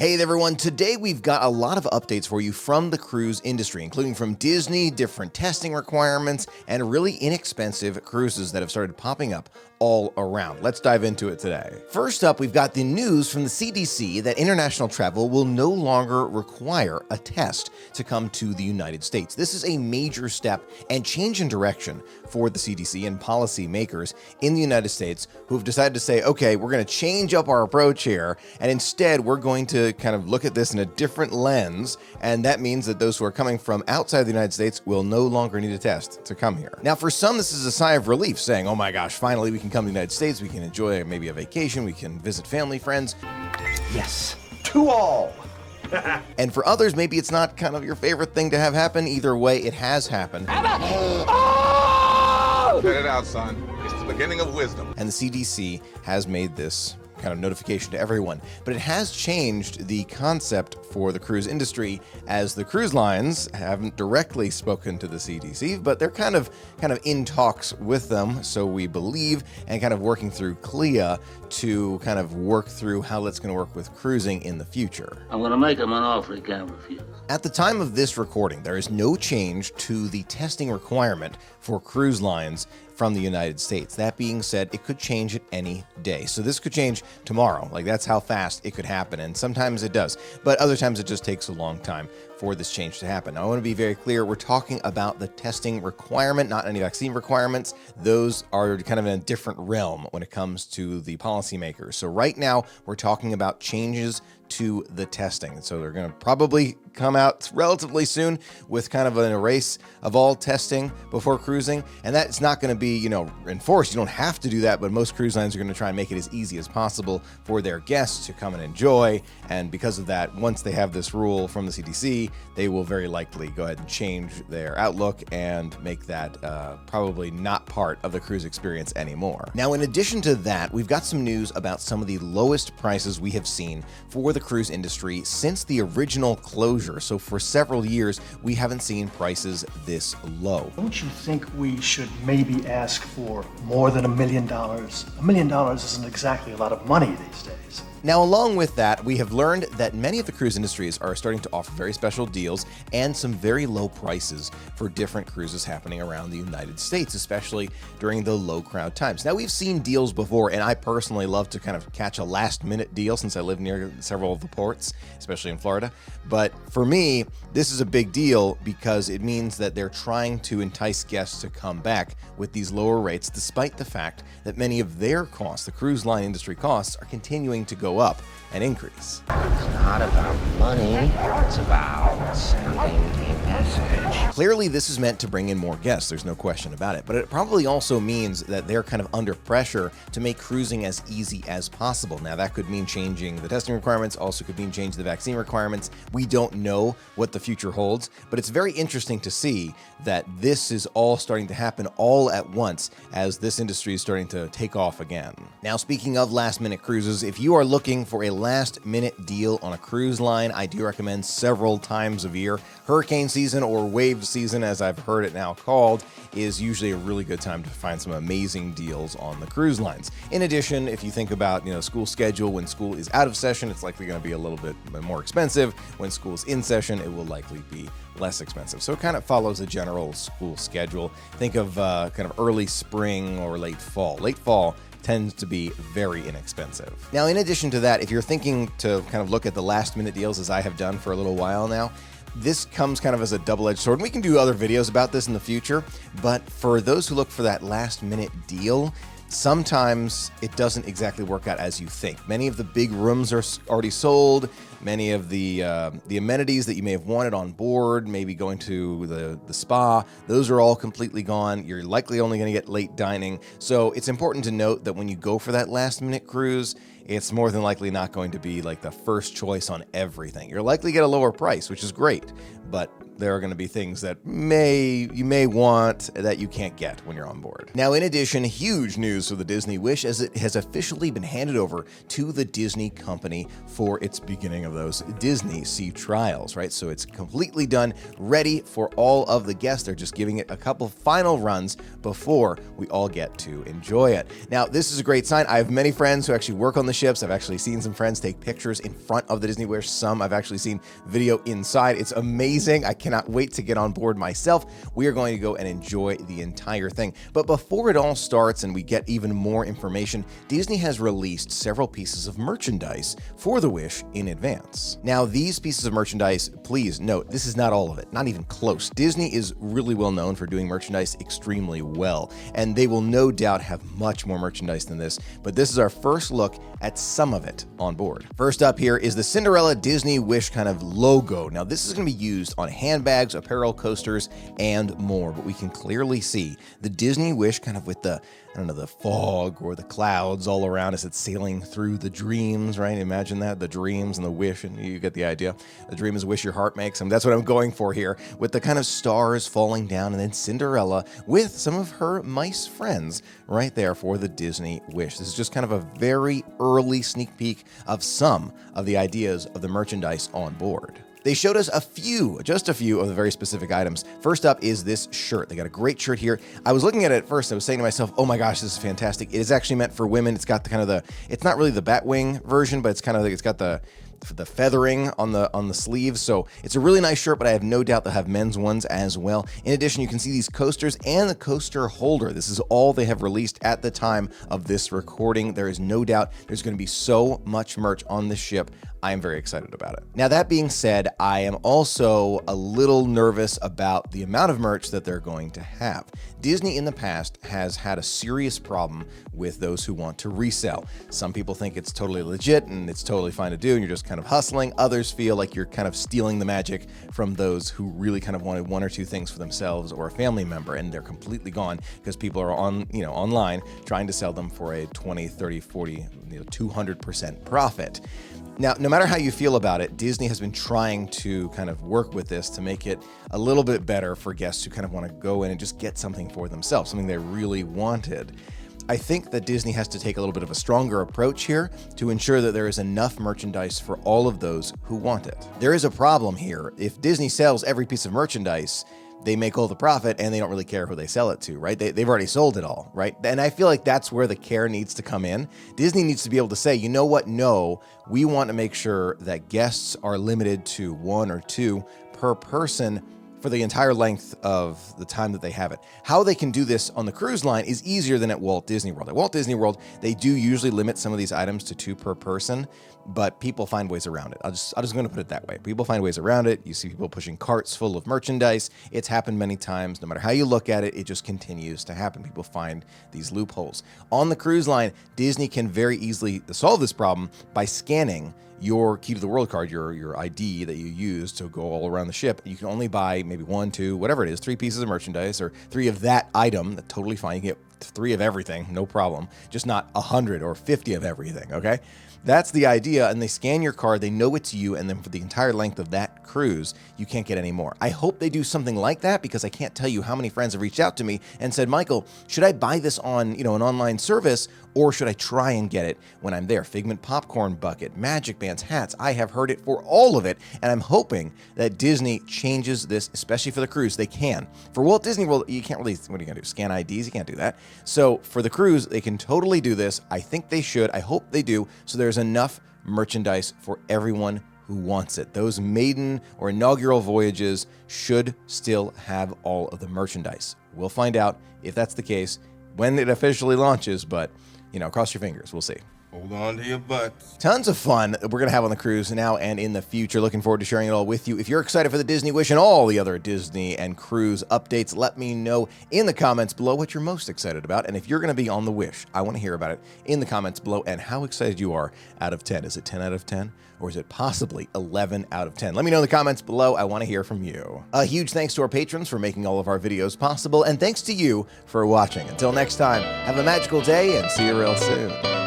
Hey everyone, today we've got a lot of updates for you from the cruise industry, including from Disney, different testing requirements, and really inexpensive cruises that have started popping up all around. Let's dive into it today. First up, we've got the news from the CDC that international travel will no longer require a test to come to the United States. This is a major step and change in direction for the CDC and policy makers in the United States who have decided to say, okay, we're going to change up our approach here, and instead we're going to kind of look at this in a different lens, and that means that those who are coming from outside the United States will no longer need a test to come here. Now, for some, this is a sigh of relief, saying, oh my gosh, finally we can come to the United States, we can enjoy maybe a vacation, we can visit family, friends. Yes, to all. And for others, maybe it's not kind of your favorite thing to have happen. Either way, it has happened. Let it out, son. It's the beginning of wisdom. And the CDC has made this kind of notification to everyone, but it has changed the concept for the cruise industry, as the cruise lines haven't directly spoken to the CDC, but they're kind of in talks with them, so we believe, and kind of working through CLIA to kind of work through how that's going to work with cruising in the future. I'm going to make him an offer he can't refuse. At the time of this recording, there is no change to the testing requirement for cruise lines from the United States. That being said, it could change at any day. So this could change tomorrow. Like, that's how fast it could happen. And sometimes it does, but other times it just takes a long time for this change to happen. Now, I want to be very clear. We're talking about the testing requirement, not any vaccine requirements. Those are kind of in a different realm when it comes to the policymakers. So right now we're talking about changes to the testing. So they're going to probably come out relatively soon with kind of an erase of all testing before cruising. And that's not going to be, enforced. You don't have to do that, but most cruise lines are going to try and make it as easy as possible for their guests to come and enjoy. And because of that, once they have this rule from the CDC, they will very likely go ahead and change their outlook and make that probably not part of the cruise experience anymore. Now, in addition to that, we've got some news about some of the lowest prices we have seen for the cruise industry since the original closure. So for several years, we haven't seen prices this low. Don't you think we should maybe ask for more than $1 million? $1 million isn't exactly a lot of money these days. Now, along with that, we have learned that many of the cruise industries are starting to offer very special deals and some very low prices for different cruises happening around the United States, especially during the low crowd times. Now, we've seen deals before, and I personally love to kind of catch a last-minute deal since I live near several of the ports, especially in Florida. But for me, this is a big deal because it means that they're trying to entice guests to come back with these lower rates, despite the fact that many of their costs, the cruise line industry costs, are continuing to go up and increase. It's not about money, it's about sending a message. Clearly, this is meant to bring in more guests, there's no question about it, but it probably also means that they're kind of under pressure to make cruising as easy as possible. Now, that could mean changing the testing requirements, also could mean changing the vaccine requirements. We don't know what the future holds, but it's very interesting to see that this is all starting to happen all at once as this industry is starting to take off again. Now, speaking of last-minute cruises, if you are looking for a last-minute deal on a cruise line, I do recommend several times of year. Hurricane season, or wave season as I've heard it now called, is usually a really good time to find some amazing deals on the cruise lines. In addition, if you think about, school schedule, when school is out of session, it's likely going to be a little bit more expensive. When school's in session, it will likely be less expensive. So it kind of follows a general school schedule. Think of kind of early spring or late fall. Late fall tends to be very inexpensive. Now, in addition to that, if you're thinking to kind of look at the last minute deals, as I have done for a little while now, this comes kind of as a double-edged sword. And we can do other videos about this in the future, but for those who look for that last minute deal, sometimes it doesn't exactly work out as you think. Many of the big rooms are already sold. Many of the amenities that you may have wanted on board, maybe going to the spa, those are all completely gone. You're likely only going to get late dining. So it's important to note that when you go for that last minute cruise, it's more than likely not going to be like the first choice on everything. You're likely to get a lower price, which is great, but there are going to be things that you may want that you can't get when you're on board. Now, in addition, huge news for the Disney Wish, as it has officially been handed over to the Disney company for its beginning of those Disney Sea trials, right? So it's completely done, ready for all of the guests. They're just giving it a couple final runs before we all get to enjoy it. Now, this is a great sign. I have many friends who actually work on the ships. I've actually seen some friends take pictures in front of the Disney Wish. Some I've actually seen video inside. It's amazing. I cannot wait to get on board myself. We are going to go and enjoy the entire thing. But before it all starts and we get even more information, Disney has released several pieces of merchandise for the Wish in advance. Now, these pieces of merchandise, please note, this is not all of it, not even close. Disney is really well known for doing merchandise extremely well, and they will no doubt have much more merchandise than this, but this is our first look at some of it on board. First up here is the Cinderella Disney Wish kind of logo. Now, this is going to be used on handbags, apparel, coasters, and more, but we can clearly see the Disney Wish kind of with the, I don't know, the fog or the clouds all around as it's sailing through the dreams, right? Imagine that, the dreams and the wish, and you get the idea. The dream is a wish your heart makes, and that's what I'm going for here, with the kind of stars falling down, and then Cinderella with some of her mice friends right there for the Disney Wish. This is just kind of a very early sneak peek of some of the ideas of the merchandise on board. They showed us just a few of the very specific items. First up is this shirt. They got a great shirt here. I was looking at it at first. I was saying to myself, oh my gosh, this is fantastic. It is actually meant for women. It's got the kind of it's not really the Batwing version, but it's kind of, it's got the feathering on the sleeves. So it's a really nice shirt, but I have no doubt they'll have men's ones as well. In addition, you can see these coasters and the coaster holder. This is all they have released at the time of this recording. There is no doubt there's going to be so much merch on this ship. I am very excited about it. Now, that being said, I am also a little nervous about the amount of merch that they're going to have. Disney in the past has had a serious problem with those who want to resell. Some people think it's totally legit and it's totally fine to do, and you're just kind of hustling. Others feel like you're kind of stealing the magic from those who really kind of wanted one or two things for themselves or a family member, and they're completely gone because people are online trying to sell them for a 20, 30, 40, 200% profit. Now, no matter how you feel about it, Disney has been trying to kind of work with this to make it a little bit better for guests who kind of want to go in and just get something for themselves, something they really wanted. I think that Disney has to take a little bit of a stronger approach here to ensure that there is enough merchandise for all of those who want it. There is a problem here. If Disney sells every piece of merchandise, they make all the profit and they don't really care who they sell it to, right? They've already sold it all, right? And I feel like that's where the care needs to come in. Disney needs to be able to say, you know what? No, we want to make sure that guests are limited to 1 or 2 per person for the entire length of the time that they have it. How they can do this on the cruise line is easier than at Walt Disney World. At Walt Disney World, they do usually limit some of these items to 2 per person, but people find ways around it. I'm just going to put it that way. People find ways around it. You see people pushing carts full of merchandise. It's happened many times. No matter how you look at it, it just continues to happen. People find these loopholes. On the cruise line, Disney can very easily solve this problem by scanning your key to the world card, your ID that you use to go all around the ship. You can only buy maybe 1, 2, whatever it is, 3 pieces of merchandise or 3 of that item. That's totally fine. You can get 3 of everything, no problem. Just not 100 or 50 of everything, okay? That's the idea, and they scan your card, they know it's you, and then for the entire length of that cruise, you can't get any more. I hope they do something like that, because I can't tell you how many friends have reached out to me and said, Michael, should I buy this on an online service, or should I try and get it when I'm there? Figment popcorn bucket, magic bands, hats. I have heard it for all of it, and I'm hoping that Disney changes this, especially for the cruise. They can. For Walt Disney World, you can't really, what are you going to do? Scan IDs? You can't do that. So for the cruise, they can totally do this. I think they should. I hope they do. So there's enough merchandise for everyone who wants it. Those maiden or inaugural voyages should still have all of the merchandise. We'll find out if that's the case when it officially launches, but cross your fingers. We'll see. Hold on to your butts. Tons of fun we're going to have on the cruise now and in the future. Looking forward to sharing it all with you. If you're excited for the Disney Wish and all the other Disney and cruise updates, let me know in the comments below what you're most excited about. And if you're going to be on the Wish, I want to hear about it in the comments below and how excited you are out of 10. Is it 10 out of 10? Or is it possibly 11 out of 10? Let me know in the comments below. I want to hear from you. A huge thanks to our patrons for making all of our videos possible. And thanks to you for watching. Until next time, have a magical day and see you real soon.